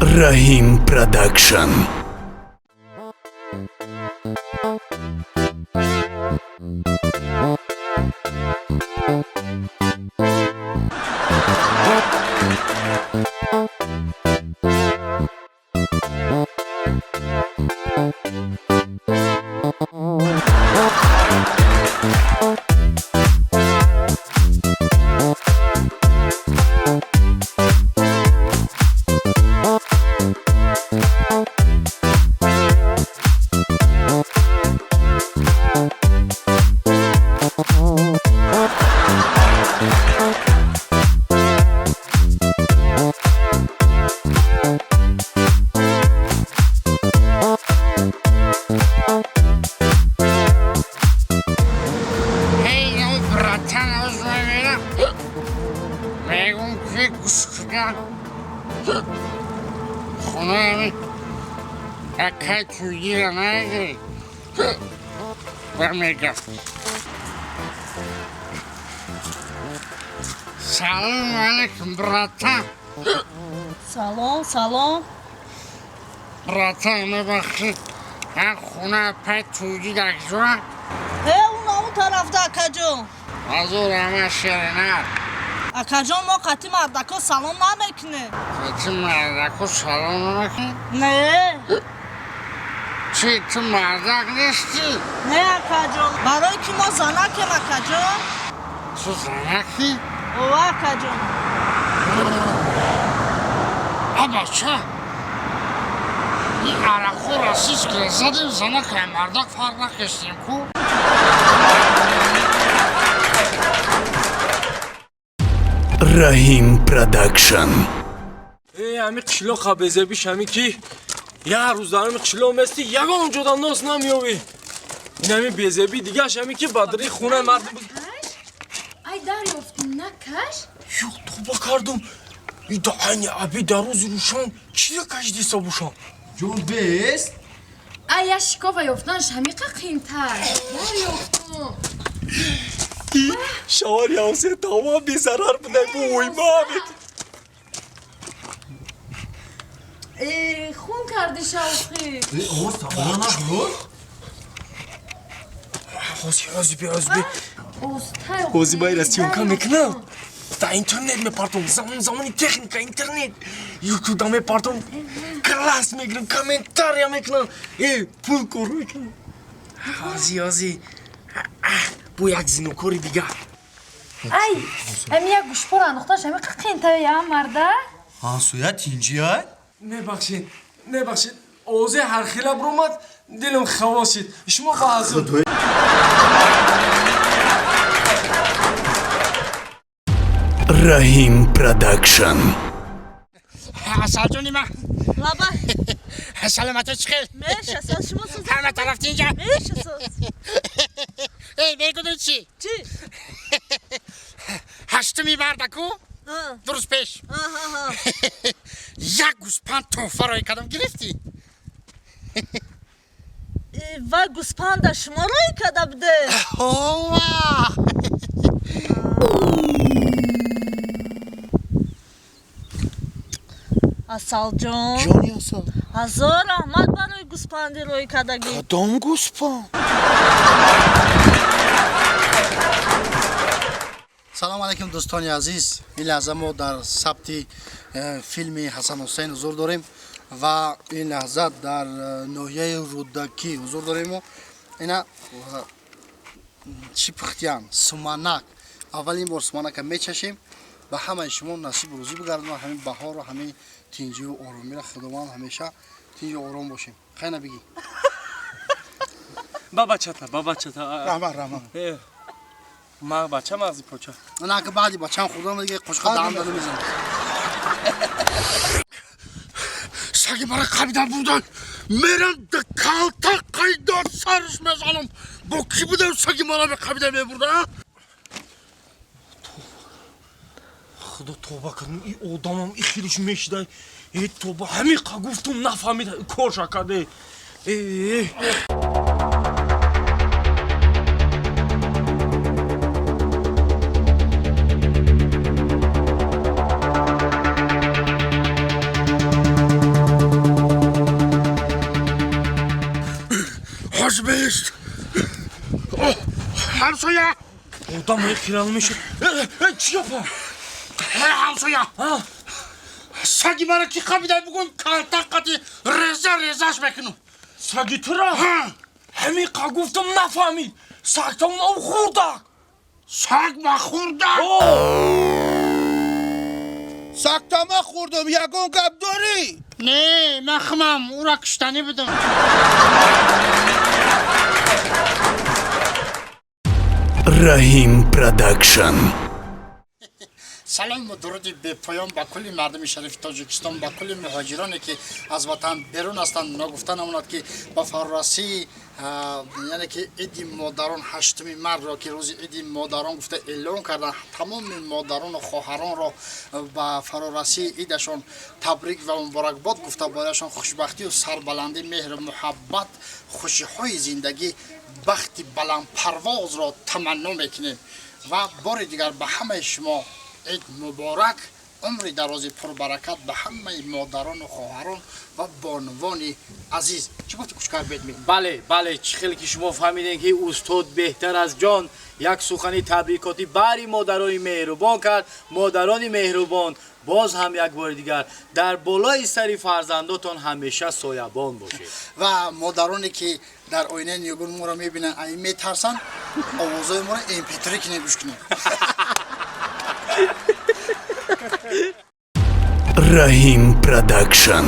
Rahim Production. خونه اکه تویی را نگیری و میگم سلام علیکم براتم سلام براتم میبخشید این خونه پای تویی در جوان اون طرفده اکا جون از او همه شیرینه اکا جون ما قطعی مردکا سلام نمیکنه تو مردکو سلام نکنی؟ نه چی تو مردک نیستی؟ نه اکا جون برای که ما زنکیم اکا جون تو زنکی؟ او اکا جون بچه این عرقو رسیز که زدیم زنک مردک فرق نکشتیم کو؟ Rahim Production. همی قشلو بزه بیش همی که یه روز دارم قشلو مستی یگه اونجا ناس نمیوی این همی بزه بی دیگه همی که بدری خونه مرد بود ای دریافتیم نکش؟ یو توبه کردم ای دا اینی ابی در روز روشان چیه کش دیسا بوشان جون بیست ای یا شکافه یافتنش همیقه قیمتر دریافتم شوار یاوسه تمام بی ضرر بوده بو اویما خون کردی شوخی اوه سابانا نخور حوزی بی حوزی بای رستیون کم میکنم دا اینترنت میپارتم زمانی تکنیکا اینترنت یوتیوب دا میپارتم کلاس میگیرم کامنتاریا میکنم پول کور میکنم حوزی بو یک زینوکوری دیگه ای همی یک گوشپار انداختنش همیقه قیمتر یا مرده؟ سویا تینجی های؟ نبخشید اوزه هر خیلی برومد دلم خواسید شما بازو Rahim Production. اصل جونی من لابا سلامت چخیل میشه ساز شما ساز همه طرف اینجا میشه ساز ای بگو چی؟ چی؟ هشتمی بردکو درست پیش یک گوسپند توفه رای کدام گرفتی؟ و گوسپند شما رای کده بده اوه اصل جون جانی اصل هزار احمد برای گوسپندی روی کدگی کدام گوسپند؟ سلام علیکم دوستان عزیز این لحظه ما در ثبت فیلم حسن حسین حضور داریم و این لحظه در ناحیه رودکی حضور داریم و اینا چی پختیان سمانک اولین بار سمانک میچشیم و همه شما نصیب روزی بگردن و همین بهار و همین تینجی و آرامی را خداوند همیشه تینجی و آرام باشیم خیلی بگی بابا چتا رحمت ما بچه مغزی پاچه نه که بعدی بچه‌م خدا دیگه قشقا دام داده میزنه سگی برای قبیدن بودن میرن دکالتا قیدار سرش میزنم با کی بوده سگی مرا به قبیدن میبردن خدا توبه کنم این آدمم این خیلیش میشده ای توبه همین گفتم نفهمیده کارش کرده Özbeyist. Oh, Hamsoya. Oradan mı kiralamış? Çi yapar? Hey Hamsoya. Ha? Sagi bana ki kabide bugün kaltak katı rezaş mekinu. Sagi tura? Ha. Hemi ka گفتم نفهمید. سگتامون آب خوردن. Sag mahurda. ساکتامه خوردم یکون کب داری Ne nakmam urak iştani bidin. Rahim Production. سلام و درودی به پایان با کلی مردم شریف تاجیکستان با کلی مهاجرانی که از وطن بیرون هستند نگفتن امانت که با فرارسی یعنی که عید مادران 8 مرداد را که روز عید مادران گفته اعلام کردن تمام مادران و خواهران را با فرارسی عیدشان تبریک و مبارکباد گفته برایشان خوشبختی و سربلندی مهر و محبت خوشی های زندگی بخت بلند پرواز را تمنا میکنیم و بار دیگر به همه شما عید مبارک عمر دراز پربرکت به همه مادران و خواهران و بانوان عزیز. چی گفتی کوچکر بدمی؟ بله چه خیلی که شما فهمیدین که استاد بهتر از جان یک سخنی تبریکاتی بری مادرای مهربان کرد. مادران مهربان باز هم یک بار دیگر در بالای سری فرزنداتان همیشه سایبان باشید و مادرانی که در آینه نیوگون ما را میبینن این میترسن آوازهای ما را MP3 کنه گوش کنه. Rahim Production.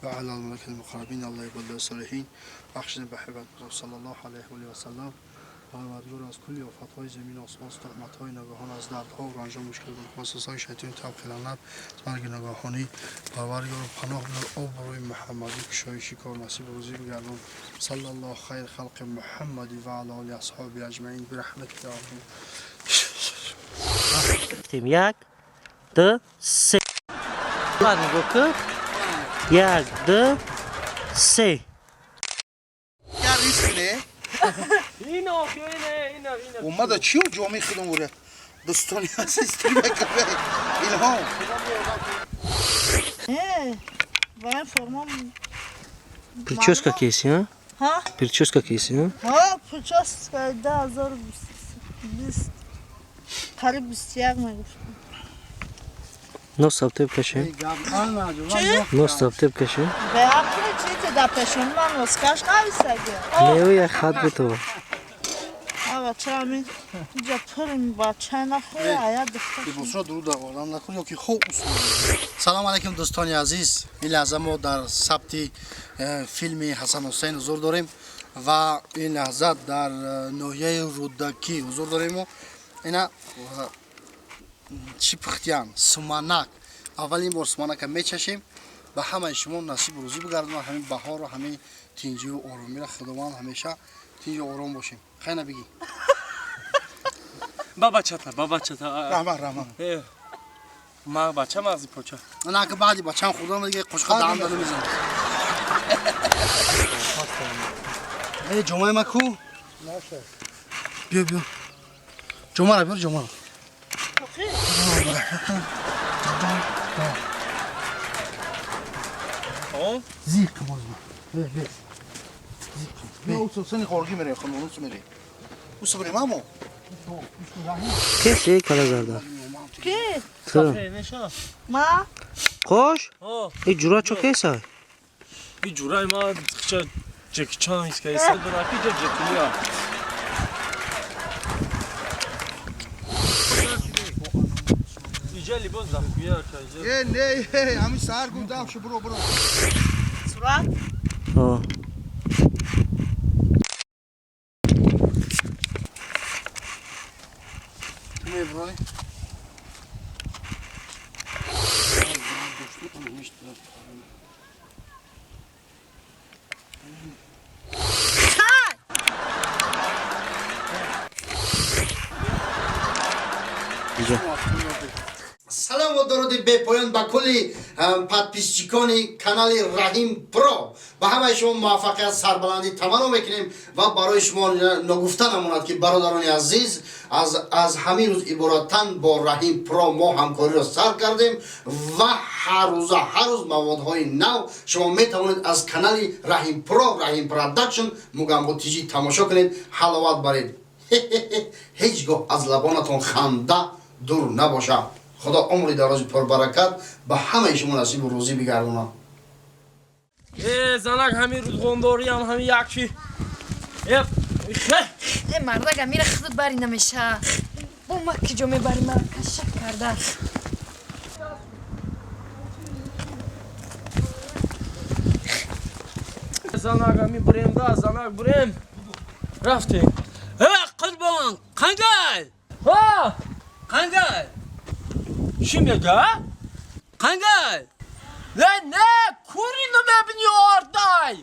و علی الملك المقربین الله یقبل الصالحین بخشید به حبیب صلی الله علیه و سلم و مدور از کلی آفت‌های زمین آسمان تهمت‌های ناگهان از دردها و رنج و مشکل خاصهای شیطان تبخیلانت مرگ ناگهانی پروردگار پناه بر آبروی محمدی کشایشی کار نصیب روزی بگردون صلی الله خیر خلق محمدی و علی آله اصحابی اجمعین برحمتک یا ارحم. یک دو سه یک دو سه یا ریسک نه اینا اومده چی و جامعه خودم بوده دوستانی هست استریم کبه ایلهام Vai formar. Прическа кейси, а? Ha? Прическа кейси, а? Ha, прическа да, зор biz qarib 21 میگفت. Нос аптеп каши. Нос аптеп каши. به عقل چیزی در پشون من نسکش نویسته. Нео я хат به تو. بچه همین اینجا پریم بچه نخوره آیا دختر بسیار درود آدم نکنی که خوب سلام علیکم دوستان عزیز این لحظه ما در ثبت فیلم حسن حسین حضور داریم و این لحظه در ناحیه رودکی حضور داریم و اینا چی پختیان سمانک اولین بار سمانک میچشیم و همه شما نصیب روزی بگردون همین بهار و همین تینجی و آرومی را خداوند همیشه تینجی و آرام باشیم خیلی بگی بابا چتا رحمه ما بچه مغزی پوچه نه که بعدی بچه‌م خدا دیگه قشقا دام داده میزنه ای جمعه ما کو نشه بیا جمعه رو بیار جمعه رو زیق کماز ما بیا نه اوسو سنی خورگی میره خانم اوسو میره اوسو بریم امو کسی کلا زرده کی؟ تو ما؟ خوش؟ ای جورا چو کیسا؟ ای جورای ما چه جکی چان ایست که ایست دراکی جا جکولیا ایجا لیباز دم بیار چایجا نه همین سهر گفتم شو برو صورت؟ آه تو میبرانی سلام و дуруди бепоён ба кулли подписчикони канали Раҳим Про. ба ҳамаи шумо муваффақият, сарбаландӣ таманно мекунем ва барои шумо ногуфта намонад ки бародарони азиз, аз ҳамин рӯз ибораттан бо Раҳим Про мо ҳамкориро сар кардем ва ҳар рӯз маводҳои нав шумо метавонед аз канали Раҳим Про, Раҳим Production мугамбутиҷӣ тамошо кунед, ҳаловат баред. ҳеҷ гоҳ аз лабонатон ханда дур набошад. худо умри дарози пурбаракат ба ҳамаи шумо насибу рӯзӣ бигардонад. занак ҳамин рӯзгондориам ҳамин якчи мардага мира худ бари намеша бо ма ки ҷо мебари мара кашак карда занак ҳамин бурем да занак бурем рафтем Qurbon, qanday? qanday chi mega Qanday? lan ne ko'ring nima buni yorday